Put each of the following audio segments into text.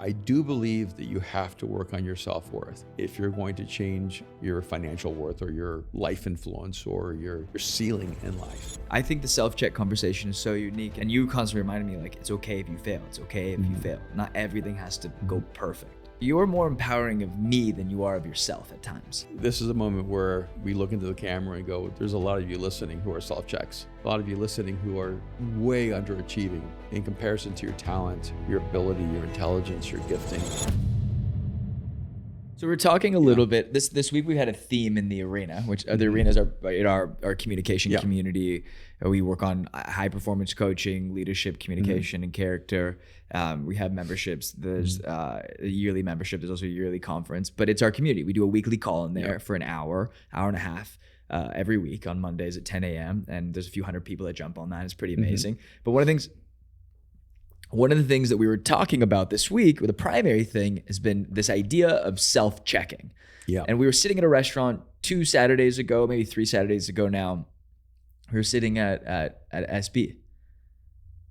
I do believe that you have to work on your self-worth if you're going to change your financial worth or your life influence or your ceiling in life. I think the self-check conversation is so unique, and you constantly reminded me, like, it's okay if you fail. It's okay if you fail. Not everything has to go perfect. You're more empowering of me than you are of yourself at times. This is a moment where we look into the camera and go, there's a lot of you listening who are self-checks. A lot of you listening who are way underachieving in comparison to your talent, your ability, your intelligence, your gifting. So we're talking a little bit, this week we had a theme in the arena, which the arenas are in our communication community. We work on high performance coaching, leadership, communication, and character. We have memberships. There's a yearly membership. There's also a yearly conference, but it's our community. We do a weekly call in there for an hour and a half every week on Mondays at 10 a.m. And there's a few hundred people that jump on that. It's pretty amazing. But one of the things that we were talking about this week, the primary thing, has been this idea of self-checking. Yeah. And we were sitting at a restaurant 2 Saturdays ago, maybe 3 Saturdays ago now. We were sitting at SB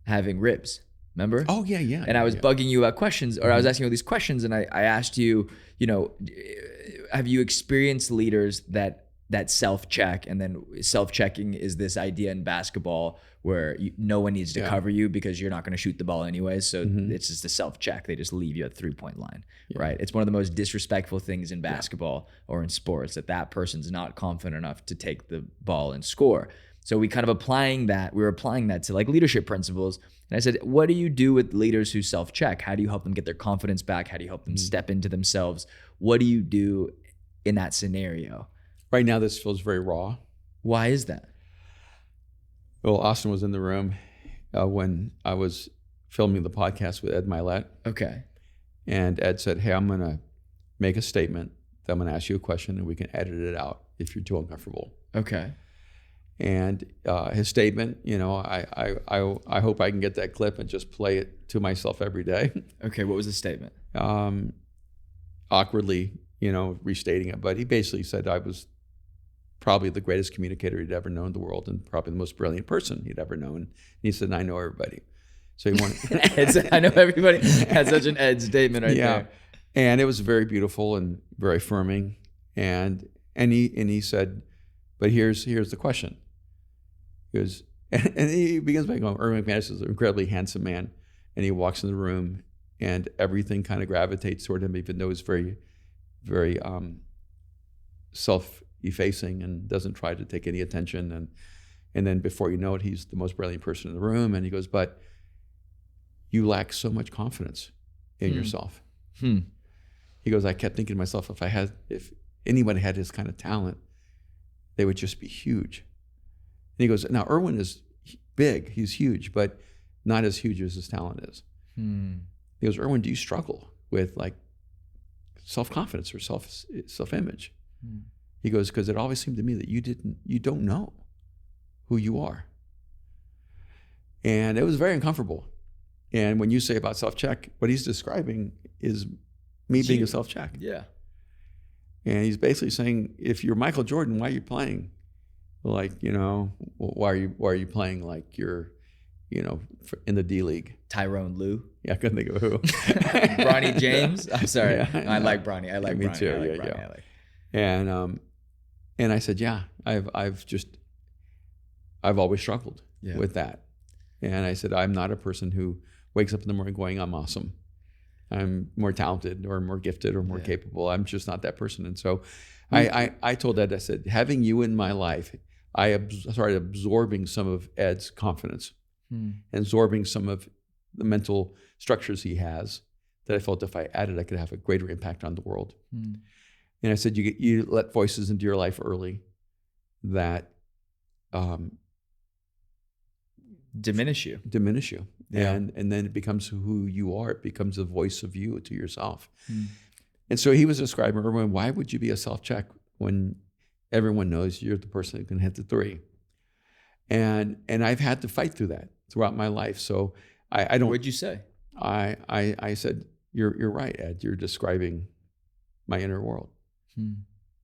having ribs. Remember? Oh, yeah. And I was bugging you about questions, or I was asking you all these questions, and I asked you, have you experienced leaders that self-check? And then self-checking is this idea in basketball where no one needs to cover you because you're not going to shoot the ball anyways. So it's just a self-check. They just leave you at the 3-point line, right? It's one of the most disrespectful things in basketball or in sports, that person's not confident enough to take the ball and score. So we were applying that to like leadership principles. And I said, what do you do with leaders who self-check? How do you help them get their confidence back? How do you help them step into themselves? What do you do in that scenario? Right now, this feels very raw. Why is that? Well, Austin was in the room when I was filming the podcast with Ed Milet. Okay. And Ed said, hey, I'm going to make a statement. That I'm going to ask you a question and we can edit it out if you're too uncomfortable. Okay. And his statement, I hope I can get that clip and just play it to myself every day. Okay, what was the statement? Awkwardly, restating it. But he basically said I was probably the greatest communicator he'd ever known in the world and probably the most brilliant person he'd ever known. And he said, I know everybody. So he wanted... I know everybody had such an Ed statement right there. And it was very beautiful and very affirming. And he said, but here's the question. He goes, and he begins by going, Erwin McManus is an incredibly handsome man. And he walks in the room and everything kind of gravitates toward him, even though he's very, very self-effacing and doesn't try to take any attention. And then before you know it, he's the most brilliant person in the room. And he goes, but you lack so much confidence in yourself. He goes, I kept thinking to myself, if anyone had his kind of talent, they would just be huge. And he goes, now Erwin is big, he's huge, but not as huge as his talent is. He goes, Erwin, do you struggle with like self-confidence or self-image? He goes, because it always seemed to me that you don't know who you are. And it was very uncomfortable. And when you say about self-check, what he's describing is me being a self-check. Yeah. And he's basically saying, if you're Michael Jordan, why are you playing? Like, why are you playing like you're, in the D League? Tyrone Lue. Yeah, I couldn't think of who. Bronny James. I'm sorry. Yeah, I like Bronny. I like me Bronny. too. I like Yeah, Bronny. yeah. And I said, yeah, I've always struggled with that. And I said, I'm not a person who wakes up in the morning going, I'm awesome. I'm more talented or more gifted or more capable. I'm just not that person. And so I told Ed, I said, having you in my life, I started absorbing some of Ed's confidence and absorbing some of the mental structures he has that I felt if I added, I could have a greater impact on the world. And I said, you let voices into your life early that diminish you. Yeah. And then it becomes who you are. It becomes a voice of you to yourself. And so he was describing, Erwin, why would you be a self-check when everyone knows you're the person who can hit the three? And I've had to fight through that throughout my life. So I don't... What'd you say? I said, you're right, Ed. You're describing my inner world.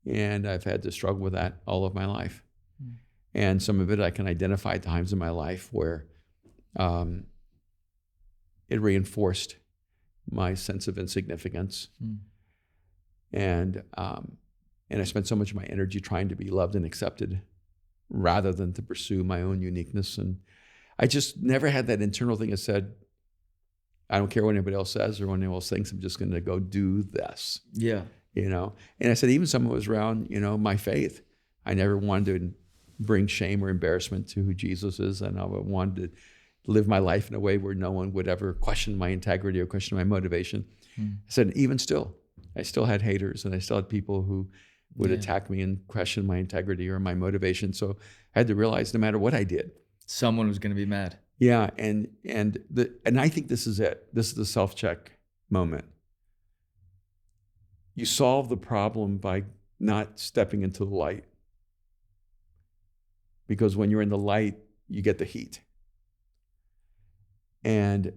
And I've had to struggle with that all of my life. And some of it I can identify at times in my life where it reinforced my sense of insignificance. And I spent so much of my energy trying to be loved and accepted rather than to pursue my own uniqueness. And I just never had that internal thing that said, I don't care what anybody else says or what anyone else thinks, I'm just going to go do this. Yeah. You know? And I said, even someone who was around, you know, my faith, I never wanted to bring shame or embarrassment to who Jesus is. And I wanted to live my life in a way where no one would ever question my integrity or question my motivation. I said, even still, I still had haters and I still had people who would attack me and question my integrity or my motivation. So I had to realize no matter what I did, someone was going to be mad. Yeah, and I think this is it. This is the self-check moment. You solve the problem by not stepping into the light. Because when you're in the light, you get the heat. And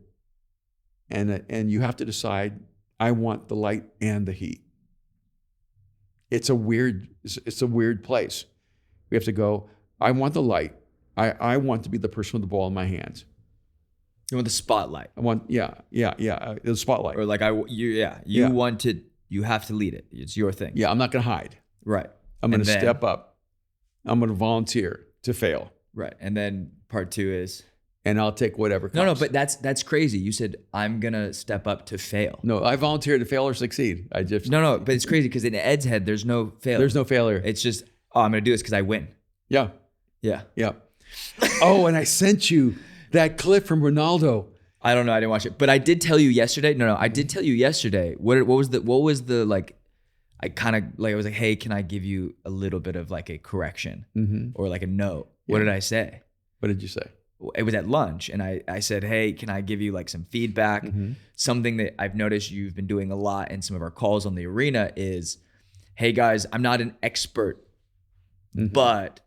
you have to decide, I want the light and the heat. It's a weird place. We have to go, I want the light. I want to be the person with the ball in my hands. You want the spotlight. I want, the spotlight. Or like you have to lead it. It's your thing. Yeah, I'm not going to hide. Right. I'm going to step up. I'm going to volunteer to fail. Right. And then part 2 is? And I'll take whatever comes. No, but that's crazy. You said, I'm going to step up to fail. No, I volunteer to fail or succeed. No, but it's crazy because in Ed's head, there's no failure. There's no failure. It's just, I'm going to do this because I win. Yeah. Yeah. Yeah. Oh, and I sent you that clip from Ronaldo. I don't know. I didn't watch it, but I did tell you yesterday. No, I did tell you yesterday. What was the like? I kind of like. I was like, hey, can I give you a little bit of like a correction or like a note? What did I say? What did you say? It was at lunch, and I said, hey, can I give you like some feedback? Something that I've noticed you've been doing a lot in some of our calls on the arena is, hey guys, I'm not an expert, but.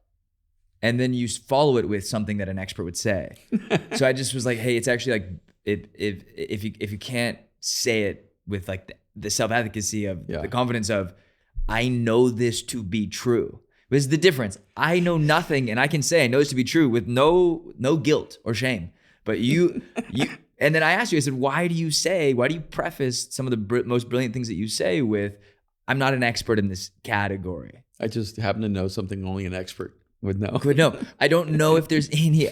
And then you follow it with something that an expert would say. So I just was like, hey, it's actually like if you can't say it with like the self-advocacy of the confidence of, I know this to be true. This is the difference. I know nothing and I can say I know this to be true with no guilt or shame. But you and then I asked you, I said, why do you preface some of the most brilliant things that you say with, I'm not an expert in this category. I just happen to know something only an expert would know. But no, I don't know if there's any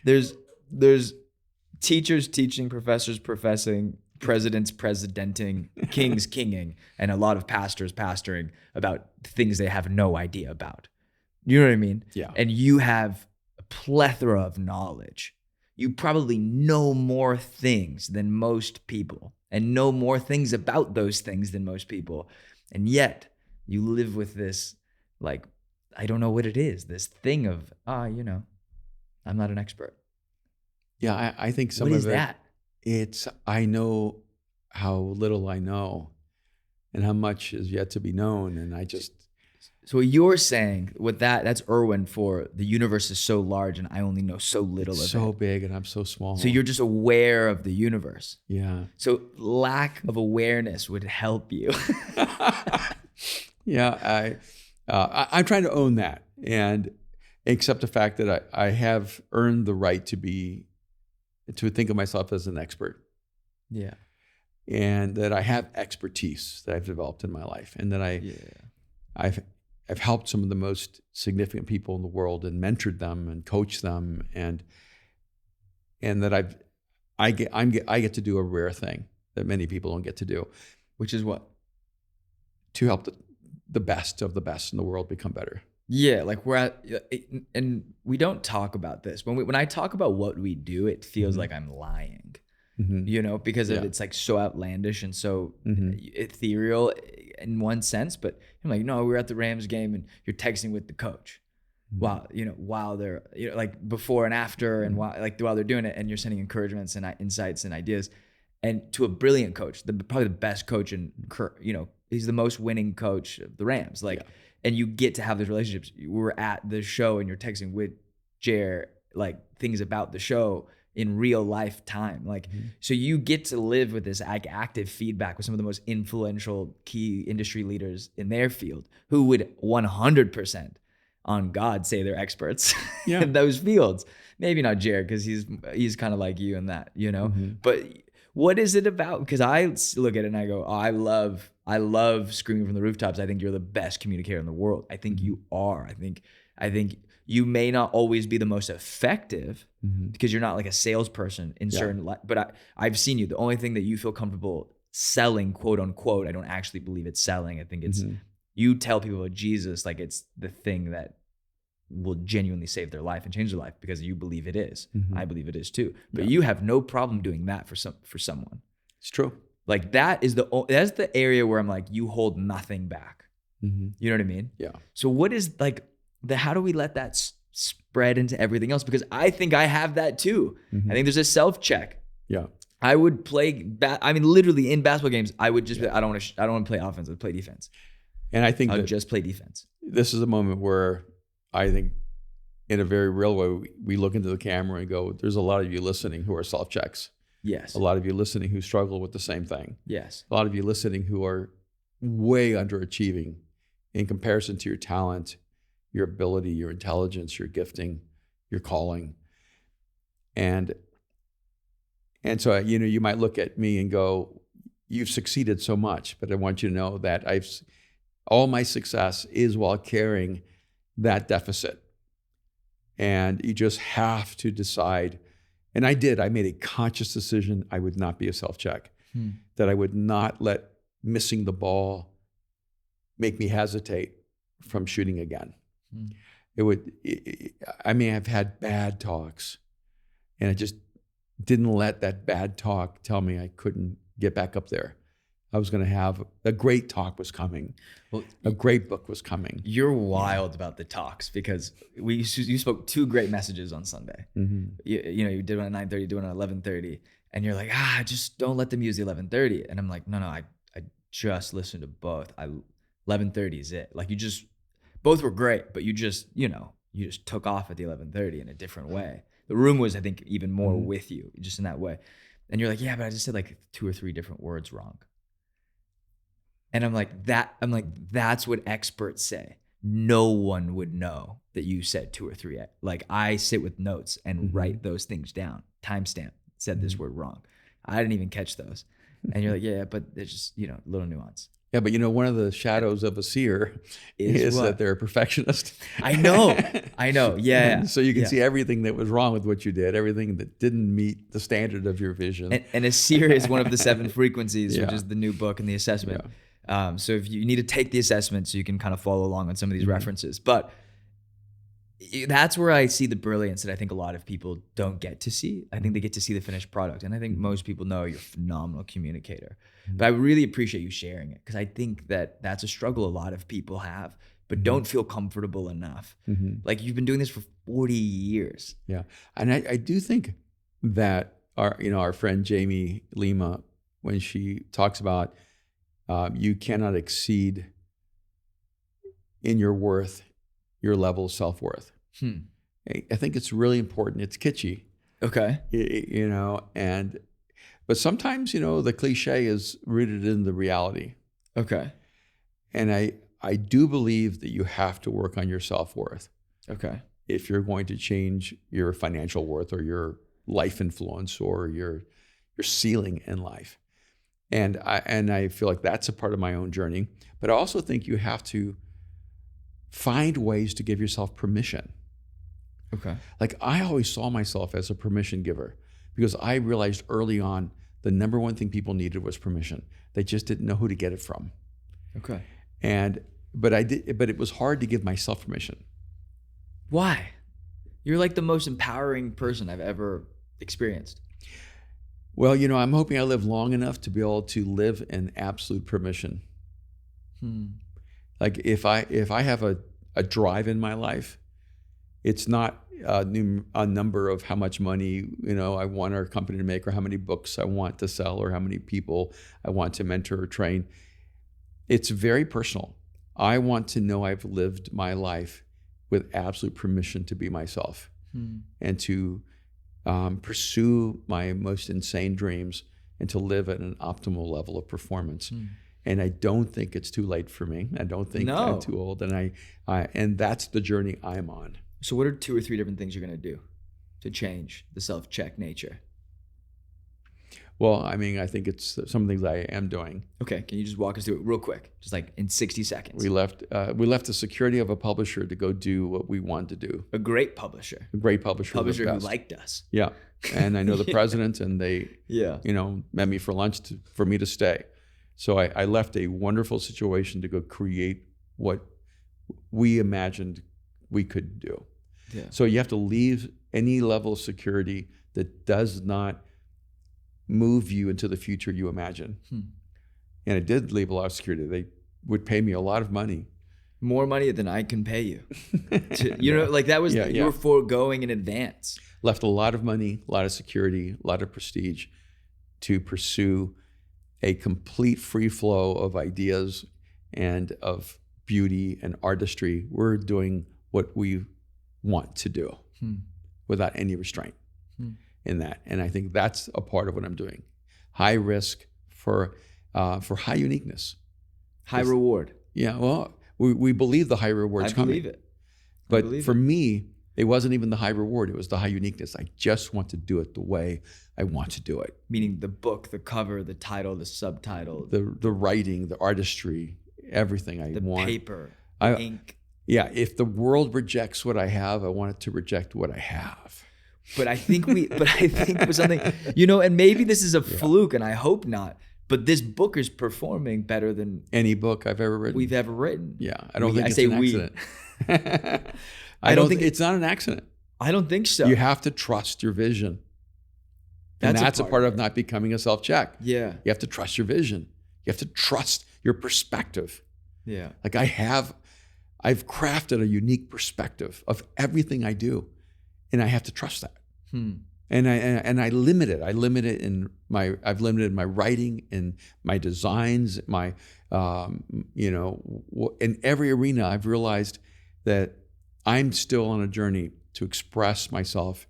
there's teachers teaching, professors professing, presidents presidenting, kings kinging, and a lot of pastors pastoring about things they have no idea about. You know what I mean? Yeah. And you have a plethora of knowledge. You probably know more things than most people and know more things about those things than most people. And yet you live with this, like, I don't know what it is, this thing of, I'm not an expert. Yeah, I think some of it. What is that? That? It's, I know how little I know and how much is yet to be known. And I just. So what you're saying with that's Erwin for the universe is so large and I only know so little of it. So big and I'm so small. So you're just aware of the universe. Yeah. So lack of awareness would help you. Yeah, I'm trying to own that and accept the fact that I have earned the right to think of myself as an expert. Yeah. And that I have expertise that I've developed in my life, and that I've helped some of the most significant people in the world and mentored them and coached them, and that I get to do a rare thing that many people don't get to do, which is what? To help the best of the best in the world become better. Yeah, like and we don't talk about this. When I talk about what we do, it feels like I'm lying, because it's like so outlandish and so ethereal in one sense. But I'm like, no, we're at the Rams game and you're texting with the coach while they're, like before and after and while they're doing it, and you're sending encouragements and insights and ideas, and to a brilliant coach, probably the best coach he's the most winning coach of the Rams. And you get to have those relationships. We're at the show and you're texting with Jer, like things about the show in real life time. So you get to live with this active feedback with some of the most influential key industry leaders in their field who would 100% on God say they're experts Yeah. in those fields. Maybe not Jared, because he's kind of like you in that, you know. But what is it about? Because I look at it and I go, oh, I love screaming from the rooftops. I think you're the best communicator in the world. I think you are. I think you may not always be the most effective because you're not like a salesperson in certain, but I've seen you. The only thing that you feel comfortable selling, quote unquote, I don't actually believe it's selling. I think it's you tell people about Jesus like it's the thing that will genuinely save their life and change their life because you believe it is. I believe it is too. But you have no problem doing that for someone. It's true. Like that's the area where I'm like, you hold nothing back. You know what I mean? Yeah. So what is like how do we let that spread into everything else? Because I think I have that too. I think there's a self-check. Yeah. I would play, literally in basketball games, I would just be, I don't want to play offense. I'd play defense. And I think I'll just play defense. This is a moment where I think in a very real way, we look into the camera and go, there's a lot of you listening who are self-checks. Yes. A lot of you listening who struggle with the same thing. Yes. A lot of you listening who are way underachieving in comparison to your talent, your ability, your intelligence, your gifting, your calling. And so, you might look at me and go, you've succeeded so much, but I want you to know that all my success is while carrying that deficit. And you just have to decide. And I made a conscious decision. I would not be a self-check, that I would not let missing the ball make me hesitate from shooting again. I've had bad talks and I just didn't let that bad talk tell me I couldn't get back up there. I was going to have a great talk was coming. Well, a great book was coming. You're wild about the talks because you spoke 2 great messages on Sunday. You did one at 9:30, did one at 11:30, and you're like, just don't let them use the 11:30. And I'm like, no, I just listened to both. 11:30 is it. Like both were great, but you just took off at the 11:30 in a different way. The room was, I think, even more with you, just in that way. And you're like, yeah, but I just said like 2 or 3 different words wrong. And I'm like, that's what experts say. No one would know that you said 2 or 3. Like I sit with notes and write those things down. Timestamp, said this word wrong. I didn't even catch those. And you're like, yeah, but there's just, little nuance. Yeah, but one of the shadows of a seer is that they're a perfectionist. I know. Yeah. So you can see everything that was wrong with what you did, everything that didn't meet the standard of your vision. And a seer is one of the 7 frequencies, which is the new book and the assessment. Yeah. So if you need to take the assessment so you can kind of follow along on some of these references. But that's where I see the brilliance that I think a lot of people don't get to see. I think they get to see the finished product. And I think most people know you're a phenomenal communicator. But I really appreciate you sharing it because I think that that's a struggle a lot of people have, but don't feel comfortable enough. Like you've been doing this for 40 years. Yeah. And I do think that our friend Jamie Lima, when she talks about you cannot exceed in your worth, your level of self-worth. I think it's really important. It's kitschy. Okay. But sometimes, the cliche is rooted in the reality. Okay. And I do believe that you have to work on your self-worth. Okay. If you're going to change your financial worth or your life influence or your ceiling in life. And I feel like that's a part of my own journey. But I also think you have to find ways to give yourself permission. Okay. Like I always saw myself as a permission giver because I realized early on the number one thing people needed was permission. They just didn't know who to get it from. Okay. But it was hard to give myself permission. Why? You're like the most empowering person I've ever experienced. Well, I'm hoping I live long enough to be able to live in absolute permission. Like if I have a drive in my life, it's not a number of how much money I want our company to make or how many books I want to sell or how many people I want to mentor or train. It's very personal. I want to know I've lived my life with absolute permission to be myself and to pursue my most insane dreams and to live at an optimal level of performance. And I don't think it's too late for me. I don't think I'm too old. And that's the journey I'm on. So what are 2 or 3 different things you're going to do to change the self-check nature? Well, I mean, I think it's some things I am doing. Okay, can you just walk us through it real quick, just like in 60 seconds? We left the security of a publisher to go do what we wanted to do. A great publisher. A great publisher. Publisher who liked us. Yeah, and I know the president, and they, yeah, met me for lunch for me to stay. So I left a wonderful situation to go create what we imagined we could do. Yeah. So you have to leave any level of security that does not move you into the future you imagine. And I did leave a lot of security. They would pay me a lot of money. More money than I can pay you. Like that was, you were foregoing in advance. Left a lot of money, a lot of security, a lot of prestige to pursue a complete free flow of ideas and of beauty and artistry. We're doing what we want to do without any restraint in that. And I think that's a part of what I'm doing. High risk for high uniqueness. High reward. Yeah, well, we believe the high reward's coming. I believe it. But for me, it wasn't even the high reward. It was the high uniqueness. I just want to do it the way I want to do it. Meaning the book, the cover, the title, the subtitle. The writing, the artistry, everything I want. The paper, the ink. Yeah, if the world rejects what I have, I want it to reject what I have. But I think for something, and maybe this is a fluke, and I hope not, but this book is performing better than any book I've ever written. We've ever written. Yeah, I don't think it's an accident. I don't think it's not an accident. I don't think so. You have to trust your vision. That's a part of not becoming a self-check. Yeah. You have to trust your vision. You have to trust your perspective. Yeah. Like I've crafted a unique perspective of everything I do, and I have to trust that. And I limit it. I've limited my writing and my designs, my in every arena. I've realized that I'm still on a journey to express myself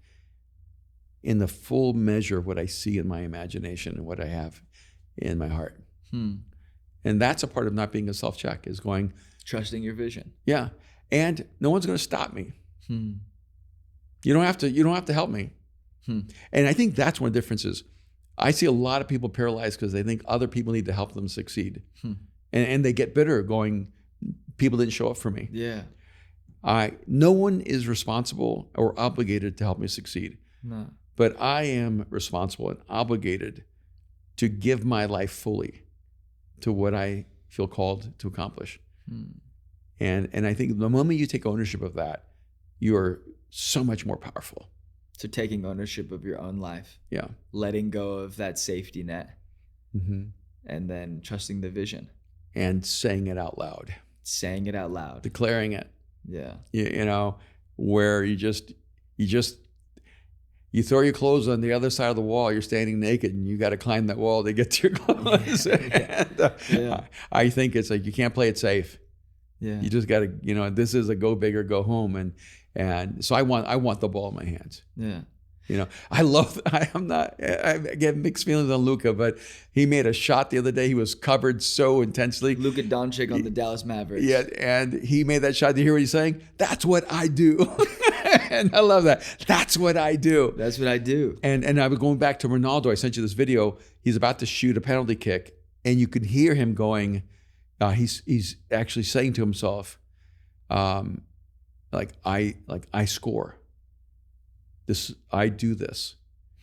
in the full measure of what I see in my imagination and what I have in my heart. And that's a part of not being a self-check, is going trusting your vision. Yeah, and no one's going to stop me. You don't have to help me. And I think that's one of the differences. I see a lot of people paralyzed because they think other people need to help them succeed. And they get bitter going, people didn't show up for me. Yeah. No one is responsible or obligated to help me succeed. No. But I am responsible and obligated to give my life fully to what I feel called to accomplish. And I think the moment you take ownership of that, you are so much more powerful. So taking ownership of your own life. Yeah. Letting go of that safety net. And then trusting the vision. And saying it out loud. Saying it out loud. Declaring it. Yeah. Where you throw your clothes on the other side of the wall, you're standing naked and you got to climb that wall to get to your clothes. I think it's like, you can't play it safe. Yeah. You just got to, this is a go big or go home. And so I want the ball in my hands. Yeah. I get mixed feelings on Luka, but he made a shot the other day. He was covered so intensely. Luka Doncic on the Dallas Mavericks. Yeah, and he made that shot. Do you hear what he's saying? That's what I do. And I love that. That's what I do. That's what I do. And I was going back to Ronaldo. I sent you this video. He's about to shoot a penalty kick, and you could hear him going, he's actually saying to himself, I score. I do this.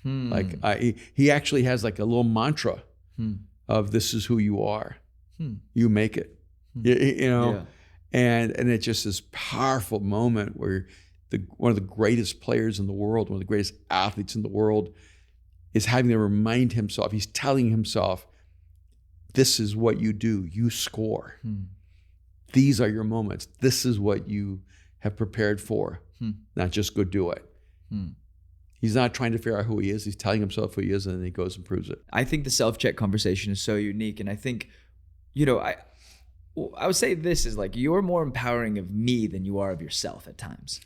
He actually has like a little mantra of this is who you are. You make it. Yeah. And it's just this powerful moment where one of the greatest players in the world, one of the greatest athletes in the world, is having to remind himself, he's telling himself, this is what you do. You score. These are your moments. This is what you have prepared for. Not just go do it. He's not trying to figure out who he is. He's telling himself who he is, and then he goes and proves it. I think the self-check conversation is so unique. And I think, I would say this is like, you're more empowering of me than you are of yourself at times.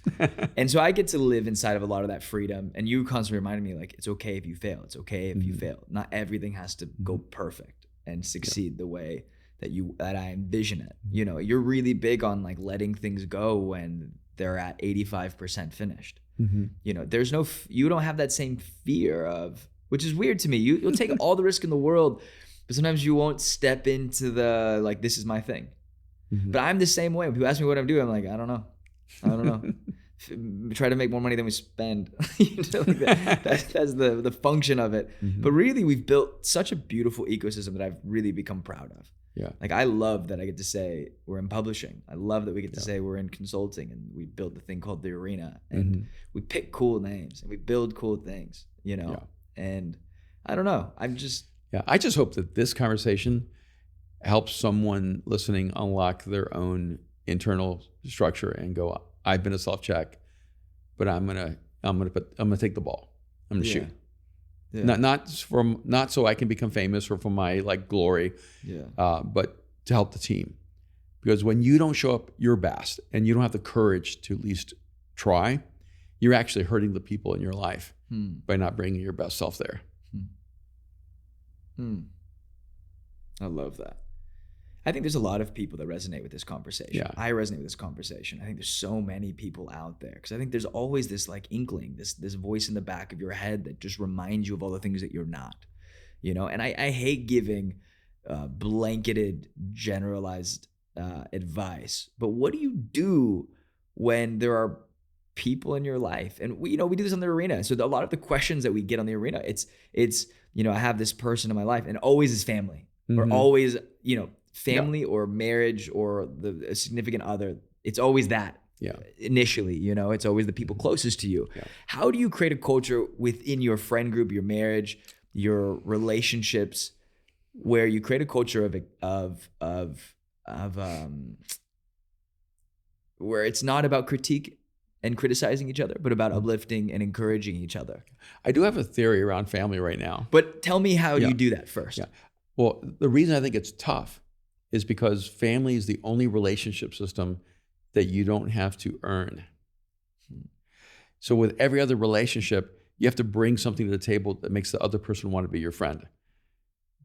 And so I get to live inside of a lot of that freedom. And you constantly reminded me, like, it's okay if you fail. It's okay if you fail. Not everything has to go perfect and succeed the way that I envision it. You know, you're really big on like letting things go when they're at 85% finished. You know, there's no, you don't have that same fear of, which is weird to me. You'll take all the risk in the world, but sometimes you won't step into the, like, this is my thing. But I'm the same way. When people ask me what I'm doing, I'm like, I don't know. Try to make more money than we spend. You know, like that's the function of it. But really, we've built such a beautiful ecosystem that I've really become proud of. Yeah. Like, I love that I get to say we're in publishing. I love that we get to say we're in consulting, and we built the thing called The Arena, and we pick cool names and we build cool things, you know? And I don't know. I just hope that this conversation helps someone listening unlock their own internal structure and go, I've been a self-check, but I'm gonna take the ball. I'm gonna shoot. Yeah. Not so I can become famous or for my like glory, but to help the team. Because when you don't show up your best and you don't have the courage to at least try, you're actually hurting the people in your life by not bringing your best self there. I love that. I think there's a lot of people that resonate with this conversation. Yeah. I resonate with this conversation. I think there's so many people out there, because I think there's always this like inkling, this voice in the back of your head that just reminds you of all the things that you're not, you know? And I hate giving blanketed, generalized advice, but what do you do when there are people in your life? And we do this on The Arena. So a lot of the questions that we get on The Arena, it's you know, I have this person in my life, and always is family, or always, you know, family or marriage or a significant other. It's always that initially, you know, it's always the people closest to you. How do you create a culture within your friend group, your marriage, your relationships, where you create a culture of where it's not about critique and criticizing each other, but about uplifting and encouraging each other? I do have a theory around family right now. But tell me how you do that first. Well, the reason I think it's tough is because family is the only relationship system that you don't have to earn. So with every other relationship, you have to bring something to the table that makes the other person want to be your friend.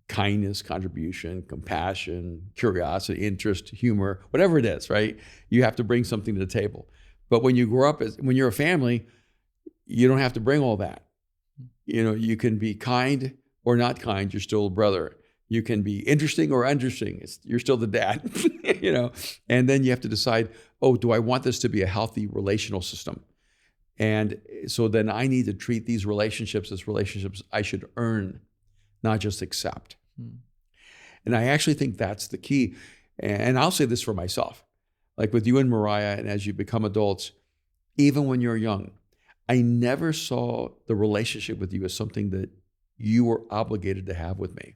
Kindness, contribution, compassion, curiosity, interest, humor, whatever it is, right? You have to bring something to the table. But when you grow up, when you're a family, you don't have to bring all that. You know, you can be kind or not kind, you're still a brother. You can be interesting or uninteresting. You're still the dad, you know? And then you have to decide, do I want this to be a healthy relational system? And so then I need to treat these relationships as relationships I should earn, not just accept. And I actually think that's the key. And I'll say this for myself, like with you and Mariah, and as you become adults, even when you're young, I never saw the relationship with you as something that you were obligated to have with me.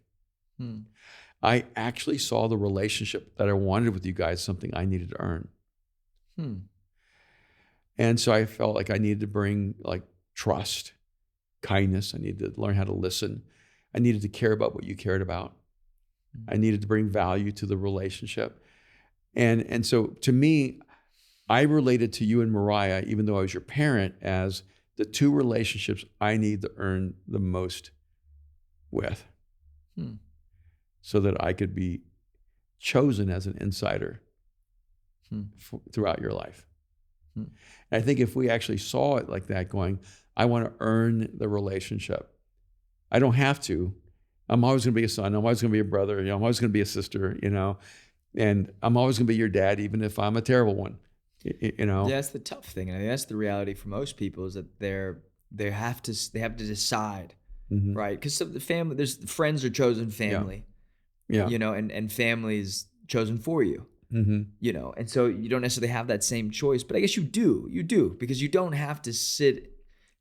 I actually saw the relationship that I wanted with you guys something I needed to earn. And so I felt like I needed to bring like trust, kindness. I needed to learn how to listen. I needed to care about what you cared about. I needed to bring value to the relationship. And so to me, I related to you and Mariah, even though I was your parent, as the two relationships I need to earn the most with. So that I could be chosen as an insider throughout your life. And I think if we actually saw it like that, going, I want to earn the relationship. I don't have to. I'm always going to be a son. I'm always going to be a brother. You know, I'm always going to be a sister, you know, and I'm always going to be your dad, even if I'm a terrible one, you know. Yeah, that's the tough thing. And I think that's the reality for most people, is that they have to decide, right? Because the family, there's friends are chosen family. You know, and families chosen for you, you know, and so you don't necessarily have that same choice, but I guess you do, because you don't have to sit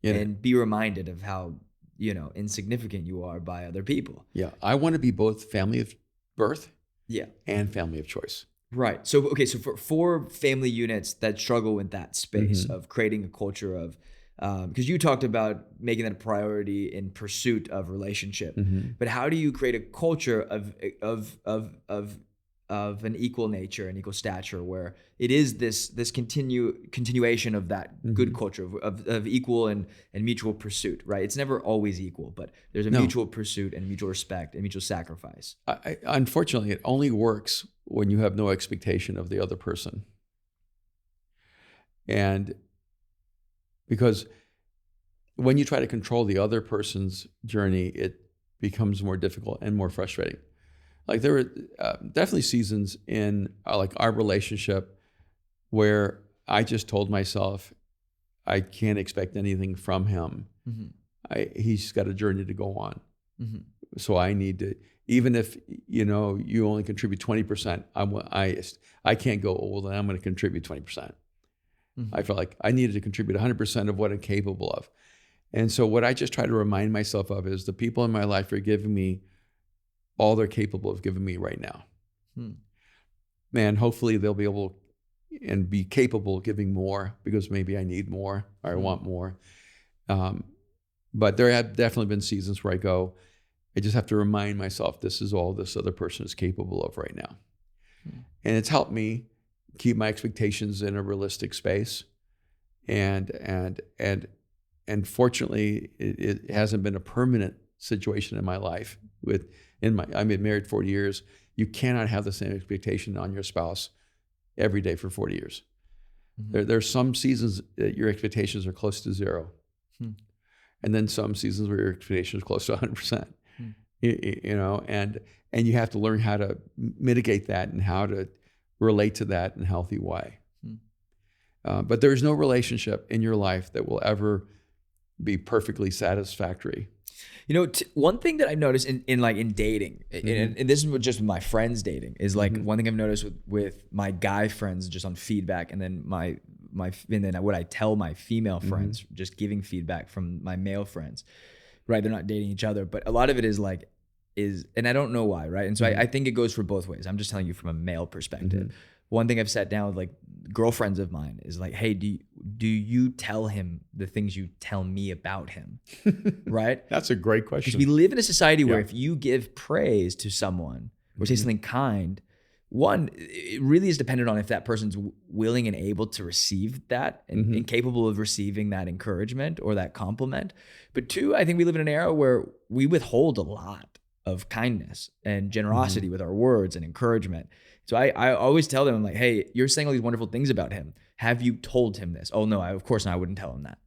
and be reminded of how, you know, insignificant you are by other people. Yeah. I want to be both family of birth and family of choice. Right. So, okay. So for family units that struggle with that space of creating a culture of, because you talked about making that a priority in pursuit of relationship, but how do you create a culture of of an equal nature and equal stature, where it is this continuation of that good culture of equal and mutual pursuit, right? It's never always equal, but there's a mutual pursuit and mutual respect and mutual sacrifice. Unfortunately, it only works when you have no expectation of the other person. And because when you try to control the other person's journey, it becomes more difficult and more frustrating. Like there were definitely seasons in like our relationship where I just told myself I can't expect anything from him. He's got a journey to go on. So I need to, even if you only contribute 20%, I can't go, well, then I'm going to contribute 20%. I felt like I needed to contribute 100% of what I'm capable of. And so what I just try to remind myself of is the people in my life are giving me all they're capable of giving me right now. Man, hopefully they'll be able and be capable of giving more because maybe I need more or I want more. But there have definitely been seasons where I go, I just have to remind myself this is all this other person is capable of right now. And it's helped me keep my expectations in a realistic space. And fortunately, it hasn't been a permanent situation in my life. I've been married 40 years. You cannot have the same expectation on your spouse every day for 40 years. There's some seasons that your expectations are close to zero. And then some seasons where your expectations are close to 100%. And you have to learn how to mitigate that and how to relate to that in a healthy way. But there's no relationship in your life that will ever be perfectly satisfactory. One thing that I've noticed in dating, and this is just my friends dating, is like one thing I've noticed with my guy friends just on feedback, and then and then what I tell my female friends, just giving feedback from my male friends, right? They're not dating each other, but a lot of it is and I don't know why, right? And so I think it goes for both ways. I'm just telling you from a male perspective. One thing I've sat down with like girlfriends of mine is like, hey, do you tell him the things you tell me about him? Right? That's a great question. Because we live in a society where if you give praise to someone or say something kind, one, it really is dependent on if that person's willing and able to receive that and capable of receiving that encouragement or that compliment. But two, I think we live in an era where we withhold a lot of kindness and generosity with our words and encouragement. So I always tell them, I'm like, hey, you're saying all these wonderful things about him. Have you told him this? Oh no, of course not, I wouldn't tell him that.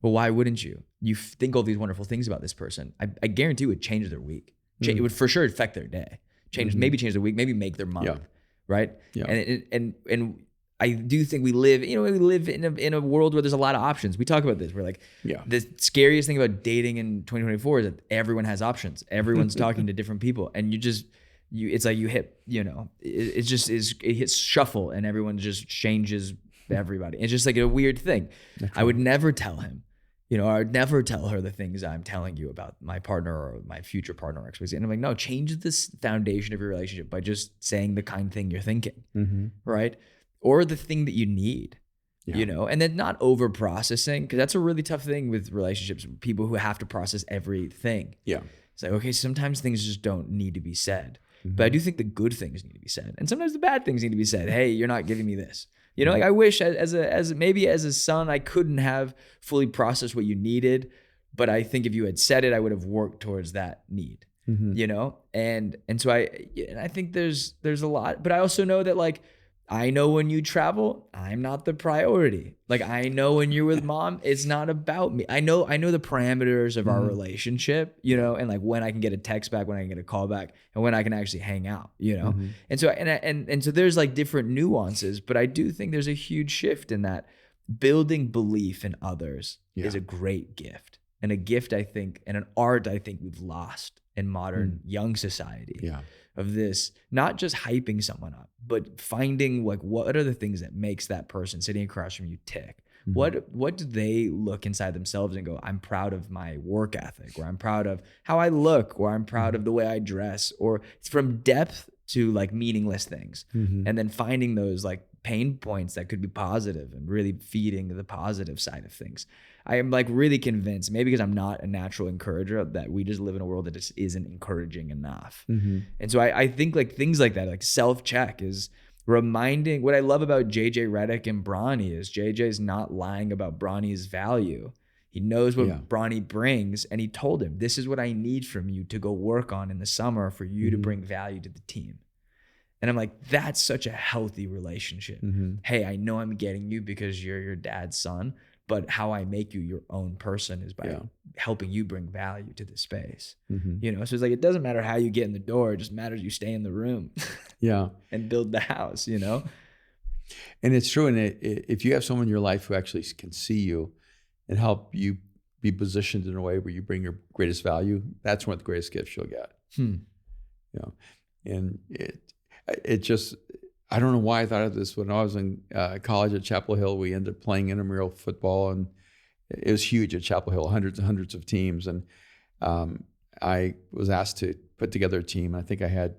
Well, why wouldn't you? You think all these wonderful things about this person. I guarantee it would change their week. It would for sure affect their day. Maybe change their week, maybe make their month. Right? Yeah. And I do think we live in a world where there's a lot of options. We talk about this. We're like, the scariest thing about dating in 2024 is that everyone has options. Everyone's talking to different people, and it's like you hit, it hits shuffle, and everyone just changes everybody. It's just like a weird thing. I would never tell him, I would never tell her the things I'm telling you about my partner or my future partner or expectation. And I'm like, no, change this foundation of your relationship by just saying the kind thing you're thinking, right? Or the thing that you need, and then not over processing, because that's a really tough thing with relationships, people who have to process everything. Yeah. It's like, okay, sometimes things just don't need to be said, but I do think the good things need to be said. And sometimes the bad things need to be said. Hey, you're not giving me this. Like I wish as a son, I couldn't have fully processed what you needed, but I think if you had said it, I would have worked towards that need, and so I think there's a lot, but I also know that like, I know when you travel, I'm not the priority. Like I know when you're with mom, it's not about me. I know the parameters of our relationship, and like when I can get a text back, when I can get a call back, and when I can actually hang out, And so and so there's like different nuances, but I do think there's a huge shift in that building belief in others is a great gift. And a gift, I think, and an art I think we've lost in modern young society. Yeah. Of this, not just hyping someone up, but finding like what are the things that makes that person sitting across from you tick? What do they look inside themselves and go, I'm proud of my work ethic, or I'm proud of how I look, or I'm proud of the way I dress, or it's from depth to like meaningless things. And then finding those like pain points that could be positive and really feeding the positive side of things. I am like really convinced, maybe because I'm not a natural encourager, that we just live in a world that just isn't encouraging enough. And so I think like things like that, like self-check is reminding. What I love about JJ Redick and Bronny is JJ's not lying about Bronny's value. He knows what Bronny brings, and he told him, this is what I need from you to go work on in the summer for you to bring value to the team. And I'm like, that's such a healthy relationship. Hey, I know I'm getting you because you're your dad's son, but how I make you your own person is by helping you bring value to the space. You know, so it's like, it doesn't matter how you get in the door. It just matters you stay in the room and build the house, you know? And it's true. And if you have someone in your life who actually can see you and help you be positioned in a way where you bring your greatest value, that's one of the greatest gifts you'll get. You know, and it just, I don't know why I thought of this. When I was in college at Chapel Hill, we ended up playing intramural football, and it was huge at Chapel Hill, hundreds and hundreds of teams. And I was asked to put together a team. I think I had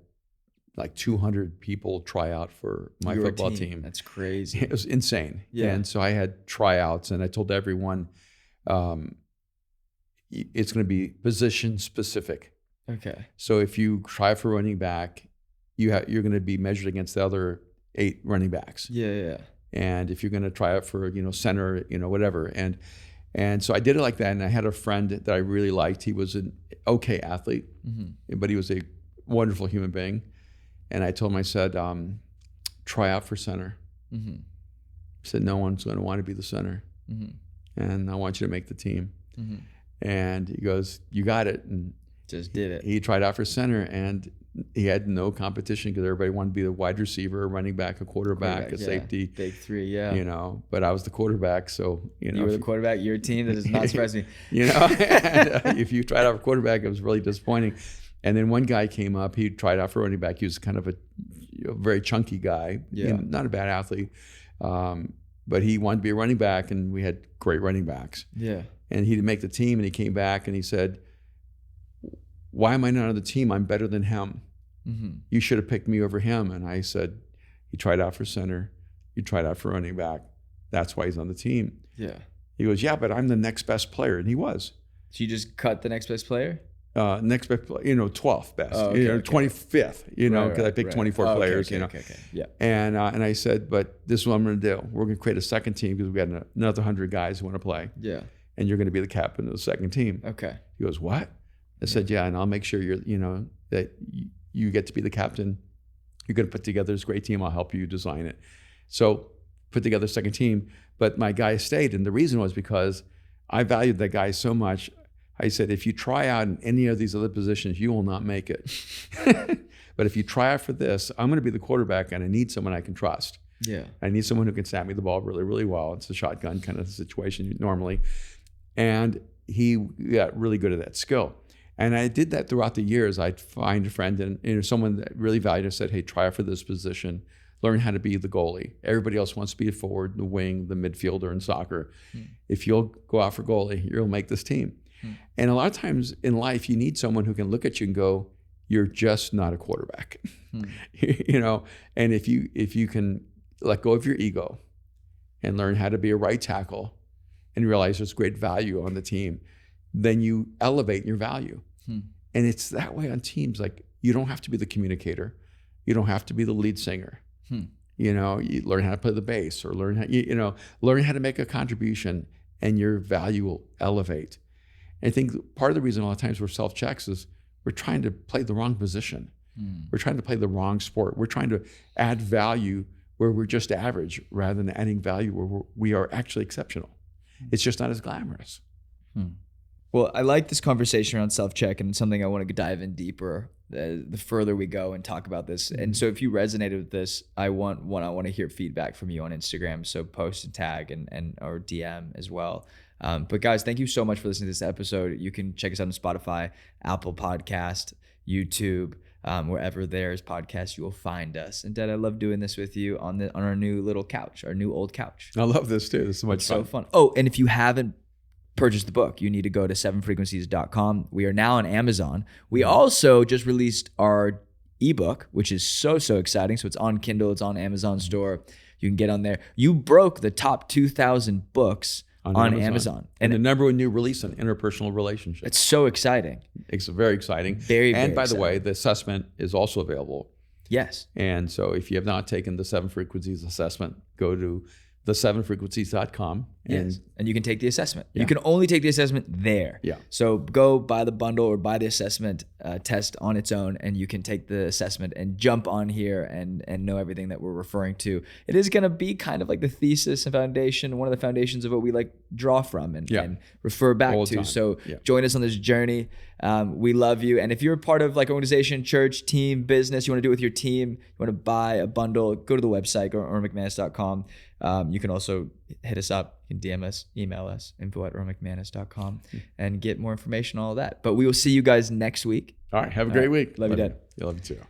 like 200 people try out for my football team. That's crazy. It was insane. And so I had tryouts, and I told everyone, it's going to be position specific. Okay. So if you try for running back, you're going to be measured against the other 8 running backs. And if you're going to try out for, center, whatever. And so I did it like that. And I had a friend that I really liked. He was an okay athlete, but he was a wonderful human being. And I told him, I said, try out for center. He said, no one's going to want to be the center. And I want you to make the team. And he goes, you got it. And just did it. He tried out for center, and he had no competition because everybody wanted to be the wide receiver, a running back, a quarterback, a safety. Big three, but I was the quarterback. So, you were the quarterback, your team. That does not surprise me. And, if you tried out for quarterback, it was really disappointing. And then one guy came up, he tried out for running back. He was kind of a very chunky guy, not a bad athlete. But he wanted to be a running back, and we had great running backs. And he didn't make the team, and he came back and he said, why am I not on the team? I'm better than him. You should have picked me over him. And I said, he tried out for center. You tried out for running back. That's why he's on the team. He goes, yeah, but I'm the next best player. And he was. So you just cut the next best player? Next best, 12th best, 25th, because I picked 24 players, And I said, but this is what I'm going to do. We're going to create a second team because we got another 100 guys who want to play. And you're going to be the captain of the second team. He goes, what? I said, yeah, and I'll make sure that you get to be the captain. You're going to put together this great team. I'll help you design it. So put together a second team. But my guy stayed, and the reason was because I valued that guy so much. I said, if you try out in any of these other positions, you will not make it. But if you try out for this, I'm going to be the quarterback, and I need someone I can trust. I need someone who can snap me the ball really, really well. It's a shotgun kind of situation normally. And he got really good at that skill. And I did that throughout the years. I'd find a friend and someone that really valued it, said, hey, try out for this position. Learn how to be the goalie. Everybody else wants to be a forward, the wing, the midfielder in soccer. If you'll go out for goalie, you'll make this team. And a lot of times in life, you need someone who can look at you and go, you're just not a quarterback. And if you can let go of your ego and learn how to be a right tackle and realize there's great value on the team, then you elevate your value. And it's that way on teams. Like, you don't have to be the communicator. You don't have to be the lead singer. You learn how to play the bass, or learn how, learn how to make a contribution, and your value will elevate. And I think part of the reason a lot of times we're self-checks is we're trying to play the wrong position. We're trying to play the wrong sport. We're trying to add value where we're just average, rather than adding value where we are actually exceptional. It's just not as glamorous. Well, I like this conversation around self-check, and it's something I want to dive in deeper the further we go and talk about this. And so if you resonated with this, I want to hear feedback from you on Instagram. So post and tag and or DM as well. But guys, thank you so much for listening to this episode. You can check us out on Spotify, Apple Podcast, YouTube, wherever there's podcasts, you will find us. And Dad, I love doing this with you on our new little couch, our new old couch. I love this too. This is so much fun. So fun. Oh, and if you haven't purchased the book, you need to go to 7frequencies.com. We are now on Amazon. We also just released our ebook, which is so exciting. So it's on Kindle, it's on Amazon store. You can get on there. You broke the top 2,000 books on Amazon. And the number one new release on interpersonal relationships. It's so exciting. It's very exciting. Very and by exciting. the way, the assessment is also available. Yes. And so if you have not taken the 7 Frequencies assessment, go to the7frequencies.com. And you can take the assessment. Yeah. You can only take the assessment there. Yeah. So go buy the bundle or buy the assessment test on its own, and you can take the assessment and jump on here and know everything that we're referring to. It is going to be kind of like the thesis and foundation, one of the foundations of what we like draw from and refer back All to. time. So Yeah. join us on this journey. We love you. And if you're part of like organization, church, team, business, you want to do it with your team, you want to buy a bundle, go to the website, go to erwinmcmanus.com. You can also hit us up. You can DM us, email us, info@erwinmcmanus.com, and get more information, all of that. But we will see you guys next week. All right. Have a great week. Love you, Dad. Love you too.